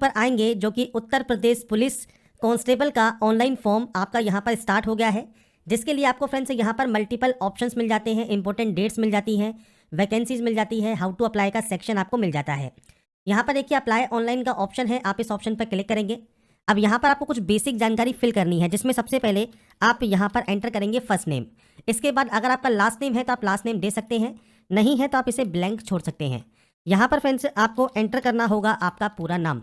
पर आएंगे जो कि उत्तर प्रदेश पुलिस कांस्टेबल का ऑनलाइन फॉर्म आपका यहाँ पर स्टार्ट हो गया है, जिसके लिए आपको फ्रेंड्स यहाँ पर मल्टीपल ऑप्शंस मिल जाते हैं, इंपॉर्टेंट डेट्स मिल जाती हैं, वैकेंसीज मिल जाती है, हाउ टू अप्लाई का सेक्शन आपको मिल जाता है। यहाँ पर देखिए अप्लाई ऑनलाइन का ऑप्शन है, आप इस ऑप्शन पर क्लिक करेंगे। अब यहाँ पर आपको कुछ बेसिक जानकारी फिल करनी है, जिसमें सबसे पहले आप यहाँ पर एंटर करेंगे फर्स्ट नेम। इसके बाद अगर आपका लास्ट नेम है तो आप लास्ट नेम दे सकते हैं, नहीं है तो आप इसे ब्लैंक छोड़ सकते हैं। यहाँ पर फ्रेंड्स आपको एंटर करना होगा आपका पूरा नाम।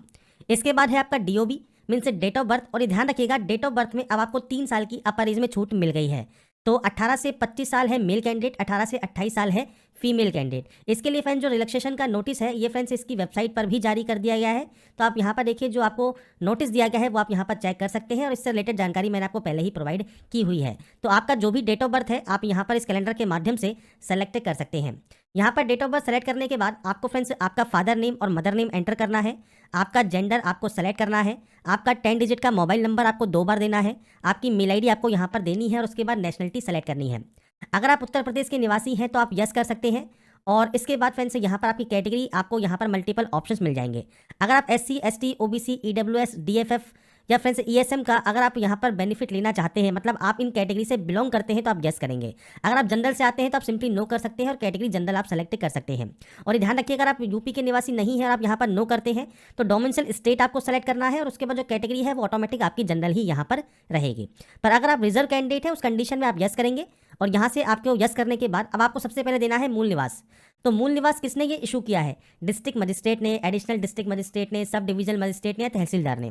इसके बाद है आपका DOB means date of birth, और ये ध्यान रखिएगा डेट ऑफ बर्थ में अब आपको 3 साल की अपर एज में छूट मिल गई है। तो 18 से 25 साल है मेल कैंडिडेट, 18 से 28 साल है फीमेल कैंडिडेट। इसके लिए फ्रेंड्स जो रिलैक्सेशन का नोटिस है ये फ्रेंड्स इसकी वेबसाइट पर भी जारी कर दिया गया है। तो आप यहाँ पर देखिए जो आपको नोटिस दिया गया है वो आप यहाँ पर चेक कर सकते हैं, और इससे रिलेटेड जानकारी मैंने आपको पहले ही प्रोवाइड की हुई है। तो आपका जो भी डेट ऑफ बर्थ है आप यहाँ पर इस कैलेंडर के माध्यम से सेलेक्ट कर सकते हैं। यहाँ पर डेट ऑफ बर्थ सेलेक्ट करने के बाद आपको फ्रेंड्स आपका फादर नेम और मदर नेम एंटर करना है, आपका जेंडर आपको सेलेक्ट करना है, आपका 10 डिजिट का मोबाइल नंबर आपको 2 बार देना है, आपकी मेल आईडी आपको यहाँ पर देनी है, और उसके बाद नेशनलिटी सेलेक्ट करनी है। अगर आप उत्तर प्रदेश के निवासी हैं तो आप यस कर सकते हैं। और इसके बाद फ्रेंड्स यहाँ पर आपकी कैटेगरी आपको यहाँ पर मल्टीपल ऑप्शंस मिल जाएंगे। अगर आप SC ST OBC EWS DFF या फ्रेंड्स ESM का अगर आप यहाँ पर बेनिफिट लेना चाहते हैं, मतलब आप इन कैटेगरी से बिलोंग करते हैं तो आप यस करेंगे। अगर आप जनरल से आते हैं तो आप सिंपली नो कर सकते हैं और कैटेगरी जनरल आप सेलेक्ट कर सकते हैं। और ये ध्यान रखिए अगर आप यूपी के निवासी नहीं है और आप यहाँ पर नो करते हैं तो डोमिसाइल स्टेट आपको सेलेक्ट करना है, और उसके बाद जो कैटेगरी है वो ऑटोमेटिक आपकी जनरल ही यहाँ पर रहेगी। पर अगर आप रिजर्व कैंडिडेट है उस कंडीशन में आप यस करेंगे। और यहाँ से आपको यस करने के बाद अब आपको सबसे पहले देना है मूल निवास। तो मूल निवास किसने ये इशू किया है? डिस्ट्रिक्ट मजिस्ट्रेट ने, एडिशनल डिस्ट्रिक्ट मजिस्ट्रेट ने, सब डिवीजनल मजिस्ट्रेट ने या तहसीलदार ने।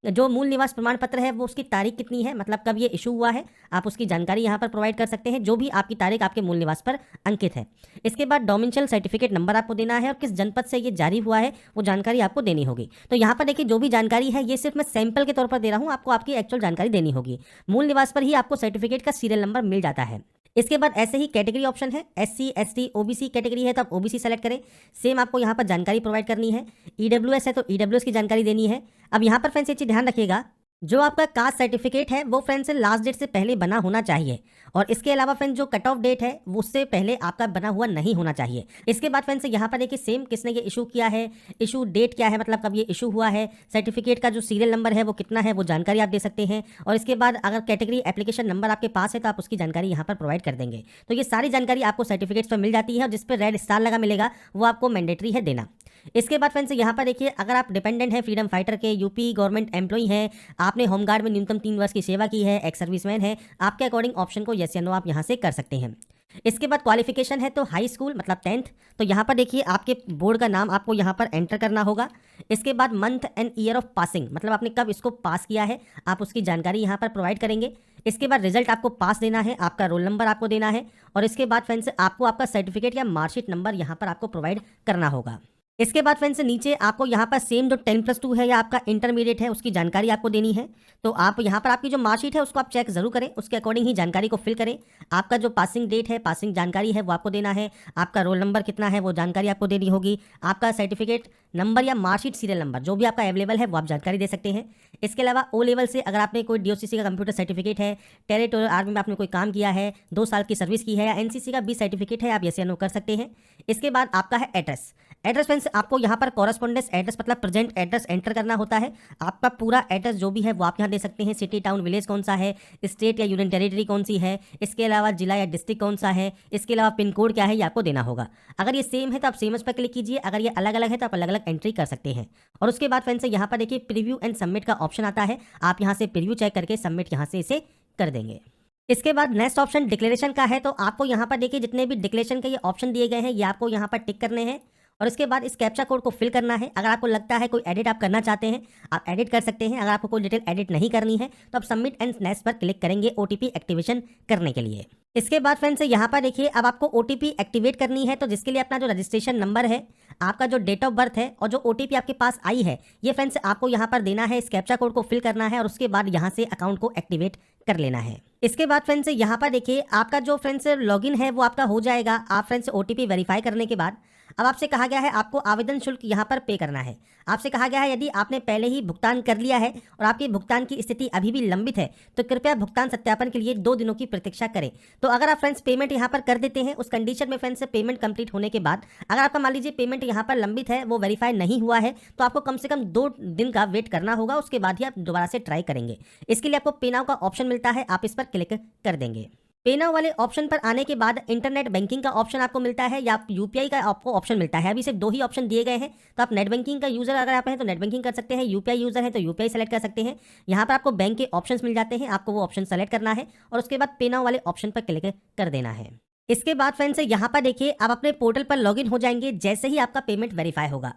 जो मूल निवास प्रमाण पत्र है वो उसकी तारीख कितनी है, मतलब कब ये इशू हुआ है, आप उसकी जानकारी यहाँ पर प्रोवाइड कर सकते हैं, जो भी आपकी तारीख आपके मूल निवास पर अंकित है। इसके बाद डोमिसाइल सर्टिफिकेट नंबर आपको देना है, और किस जनपद से ये जारी हुआ है वो जानकारी आपको देनी होगी। तो यहाँ पर देखिए जो भी जानकारी है ये सिर्फ मैं सैंपल के तौर पर दे रहा हूँ, आपको आपकी एक्चुअल जानकारी देनी होगी। मूल निवास पर ही आपको सर्टिफिकेट का सीरियल नंबर मिल जाता है। इसके बाद ऐसे ही कैटेगरी ऑप्शन है, SC ST OBC कैटेगरी है तो आप OBC सेलेक्ट करें। सेम आपको यहाँ पर जानकारी प्रोवाइड करनी है। EWS है तो EWS की जानकारी देनी है। अब यहाँ पर फ्रेंड्स ये चीज़ ध्यान रखिएगा, जो आपका कास्ट सर्टिफिकेट है वो फ्रेंड्स लास्ट डेट से पहले बना होना चाहिए, और इसके अलावा फ्रेंड्स जो कट ऑफ डेट है वो उससे पहले आपका बना हुआ नहीं होना चाहिए। इसके बाद फ्रेंड्स यहाँ पर देखिए सेम किसने ये इशू किया है, इशू डेट क्या है, मतलब कब ये इशू हुआ है, सर्टिफिकेट का जो सीरियल नंबर है वो कितना है वो जानकारी आप दे सकते हैं। और इसके बाद अगर कैटेगरी एप्लीकेशन नंबर आपके पास है तो आप उसकी जानकारी यहाँ पर प्रोवाइड कर देंगे। तो ये सारी जानकारी आपको सर्टिफिकेट्स पर मिल जाती है, और जिस पर रेड स्टार लगा मिलेगा वो आपको मैंडेटरी है देना। इसके बाद फ्रेंड्स यहाँ पर देखिए अगर आप डिपेंडेंट हैं फ्रीडम फाइटर के, यूपी गवर्नमेंट एम्प्लॉई हैं, आपने होमगार्ड में न्यूनतम 3 वर्ष की सेवा की है, एक्स सर्विसमैन है, आपके अकॉर्डिंग ऑप्शन को यस या नो आप यहाँ से कर सकते हैं। इसके बाद क्वालिफिकेशन है तो हाई स्कूल मतलब 10th। तो यहाँ पर देखिए आपके बोर्ड का नाम आपको यहाँ पर एंटर करना होगा। इसके बाद month and year of passing, मतलब आपने कब इसको पास किया है आप उसकी जानकारी यहाँ पर प्रोवाइड करेंगे। इसके बाद रिजल्ट आपको पास देना है, आपका रोल नंबर आपको देना है, और इसके बाद फ्रेंड्स आपको आपका सर्टिफिकेट या मार्कशीट नंबर यहाँ पर आपको प्रोवाइड करना होगा। इसके बाद फ्रेंड्स नीचे आपको यहाँ पर सेम जो 10+2 है या आपका इंटरमीडिएट है उसकी जानकारी आपको देनी है। तो आप यहाँ पर आपकी जो मार्कशीट है उसको आप चेक जरूर करें, उसके अकॉर्डिंग ही जानकारी को फिल करें। आपका जो पासिंग डेट है, पासिंग जानकारी है वो आपको देना है, आपका रोल नंबर कितना है वो जानकारी आपको देनी होगी, आपका सर्टिफिकेट नंबर या मार्कशीट सीरियल नंबर जो भी आपका अवेलेबल है वो आप जानकारी दे सकते हैं। इसके अलावा O लेवल से अगर आपने कोई DOCC का कंप्यूटर सर्टिफिकेट है, टेरिटोरियल आर्मी में आपने कोई काम किया है, 2 साल की सर्विस की है, या NCC का 20 सर्टिफिकेट है आप यस या नो कर सकते हैं। इसके बाद आपका है एड्रेस। एड्रेस फ्रेंड्स आपको यहाँ पर कॉरेस्पॉन्डेंस एड्रेस मतलब प्रेजेंट एड्रेस एंटर करना होता है। आपका पूरा एड्रेस जो भी है वो आप यहाँ दे सकते हैं, सिटी टाउन विलेज कौन सा है, स्टेट या यूनियन टेरिटरी कौन सी है, इसके अलावा जिला या डिस्ट्रिक्ट कौन सा है, इसके अलावा पिन कोड क्या है ये आपको देना होगा। अगर ये सेम है तो आप सेम पर क्लिक कीजिए, अगर ये अलग अलग है तो आप अलग अलग एंट्री कर सकते हैं। और उसके बाद फ्रेंड्स यहाँ पर देखिए प्रीव्यू एंड सबमिट का ऑप्शन आता है, आप यहाँ से प्रीव्यू चेक करके सबमिट यहाँ से इसे कर देंगे। इसके बाद नेक्स्ट ऑप्शन डिक्लेरेशन का है, तो आपको यहाँ पर देखिए जितने भी डिक्लेरेशन के ये ऑप्शन दिए गए हैं ये आपको यहाँ पर टिक करने हैं, और इसके बाद इस कैप्चा कोड को फिल करना है। अगर आपको लगता है कोई एडिट आप करना चाहते हैं आप एडिट कर सकते हैं, अगर आपको कोई डिटेल एडिट नहीं करनी है तो आप सबमिट एंड नेक्स्ट पर क्लिक करेंगे OTP एक्टिवेशन करने के लिए। इसके बाद फ्रेंड्स यहाँ पर देखिए अब आपको OTP एक्टिवेट करनी है, तो जिसके लिए अपना जो रजिस्ट्रेशन नंबर है, आपका जो डेट ऑफ बर्थ है और जो OTP आपके पास आई है ये फ्रेंड्स आपको यहाँ पर देना है, इस कैप्चा कोड को फिल करना है और उसके बाद यहाँ से अकाउंट को एक्टिवेट कर लेना है। इसके बाद फ्रेंड्स यहाँ पर देखिए आपका जो फ्रेंड्स लॉगिन है वो आपका हो जाएगा। आप फ्रेंड्स OTP वेरीफाई करने के बाद अब आपसे कहा गया है आपको आवेदन शुल्क यहाँ पर पे करना है। आपसे कहा गया है यदि आपने पहले ही भुगतान कर लिया है और आपके भुगतान की स्थिति अभी भी लंबित है तो कृपया भुगतान सत्यापन के लिए 2 दिनों की प्रतीक्षा करें। तो अगर आप फ्रेंड्स पेमेंट यहाँ पर कर देते हैं, उस कंडीशन में फ्रेंड्स पेमेंट कंप्लीट होने के बाद अगर आपका मान लीजिए पेमेंट यहाँ पर लंबित है, वो वेरीफाई नहीं हुआ है, तो आपको कम से कम 2 दिन का वेट करना होगा, उसके बाद ही आप दोबारा से ट्राई करेंगे। इसके लिए आपको पे नाउ का ऑप्शन मिलता है, आप इस पर क्लिक कर देंगे। पे नाउ वाले ऑप्शन पर आने के बाद इंटरनेट बैंकिंग का ऑप्शन आपको मिलता है या यूपीआई का आपको ऑप्शन मिलता है। अभी सिर्फ 2 ही ऑप्शन दिए गए हैं, तो आप नेट बैंकिंग का यूजर अगर आप हैं तो नेट बैंकिंग कर सकते हैं, यूपीआई यूजर है तो यूपीआई सेलेक्ट कर सकते हैं। यहाँ पर आपको बैंक के ऑप्शंस मिल जाते हैं, आपको वो ऑप्शन सेलेक्ट करना है और उसके बाद पे नाउ वाले ऑप्शन पर क्लिक कर देना है। इसके बाद फ्रेंड्स यहाँ पर देखिए आप अपने पोर्टल पर लॉगिन हो जाएंगे जैसे ही आपका पेमेंट वेरीफाई होगा।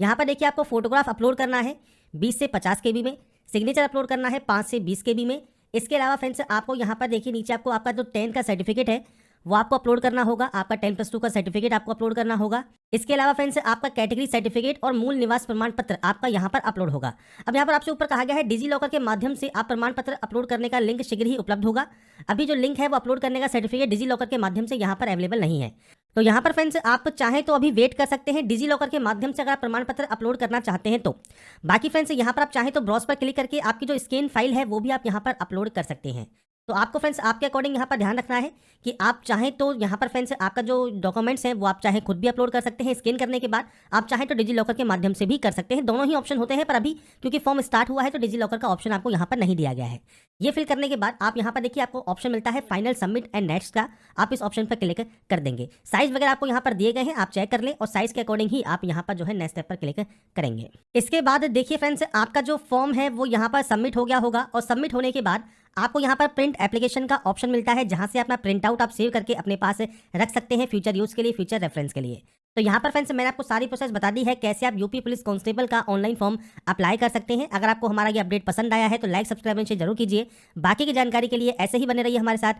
यहाँ पर देखिए आपको फोटोग्राफ अपलोड करना है 20 से 50 KB में, सिग्नेचर अपलोड करना है 5 से 20 KB में। इसके अलावा फ्रेंड्स आपको यहाँ पर देखिए नीचे आपको आपका जो 10 का सर्टिफिकेट है वो आपको अपलोड करना होगा, आपका 10+2 का सर्टिफिकेट आपको अपलोड करना होगा। इसके अलावा फ्रेंड्स आपका कैटेगरी सर्टिफिकेट और मूल निवास प्रमाण पत्र आपका यहाँ पर अपलोड होगा। अब यहाँ पर आपसे ऊपर कहा गया है डिजी लॉकर के माध्यम से आप प्रमाण पत्र अपलोड करने का लिंक शीघ्र ही उपलब्ध होगा। अभी जो लिंक है वो अपलोड करने का सर्टिफिकेट डिजी लॉकर के माध्यम से यहाँ पर अवेलेबल नहीं है। तो यहाँ पर फ्रेंड्स आप चाहें तो अभी वेट कर सकते हैं डिजी लॉकर के माध्यम से अगर आप प्रमाण पत्र अपलोड करना चाहते हैं तो। बाकी फ्रेंड्स यहाँ पर आप चाहें तो ब्राउज पर क्लिक करके आपकी जो स्कैन फाइल है वो भी आप यहाँ पर अपलोड कर सकते हैं। तो आपको फ्रेंड्स आपके अकॉर्डिंग यहाँ पर ध्यान रखना है कि आप चाहें तो यहाँ पर फ्रेंड्स आपका जो डॉक्यूमेंट्स हैं वो आप चाहें खुद भी अपलोड कर सकते हैं स्कैन करने के बाद, आप चाहें तो डिजी लॉकर के माध्यम से भी कर सकते हैं। दोनों ही ऑप्शन होते हैं, पर अभी क्योंकि फॉर्म स्टार्ट हुआ है तो डिजी लॉकर का ऑप्शन आपको यहाँ पर नहीं दिया गया है। ये फिल करने के बाद आप यहाँ पर देखिए आपको ऑप्शन मिलता है फाइनल सबमिट एंड नेक्स्ट का, आप इस ऑप्शन पर क्लिक कर देंगे। साइज वगैरह आपको यहाँ पर दिए गए हैं, आप चेक कर लें और साइज के अकॉर्डिंग ही आप यहाँ पर जो है नेक्स्ट स्टेप पर क्लिक करेंगे। इसके बाद देखिए फ्रेंड्स आपका जो फॉर्म है वो यहाँ पर सबमिट हो गया होगा और सबमिट होने के बाद आपको यहाँ पर प्रिंट एप्लीकेशन का ऑप्शन मिलता है जहाँ से अपना प्रिंट आउट आप सेव करके अपने पास रख सकते हैं फ्यूचर यूज के लिए, फ्यूचर रेफरेंस के लिए। तो यहाँ पर फ्रेंड्स मैंने आपको सारी प्रोसेस बता दी है कैसे आप यूपी पुलिस कांस्टेबल का ऑनलाइन फॉर्म अप्लाई कर सकते हैं। अगर आपको हमारा ये अपडेट पसंद आया है तो लाइक सब्सक्राइब जरूर कीजिए। बाकी की जानकारी के लिए ऐसे ही बने रहिए हमारे साथ।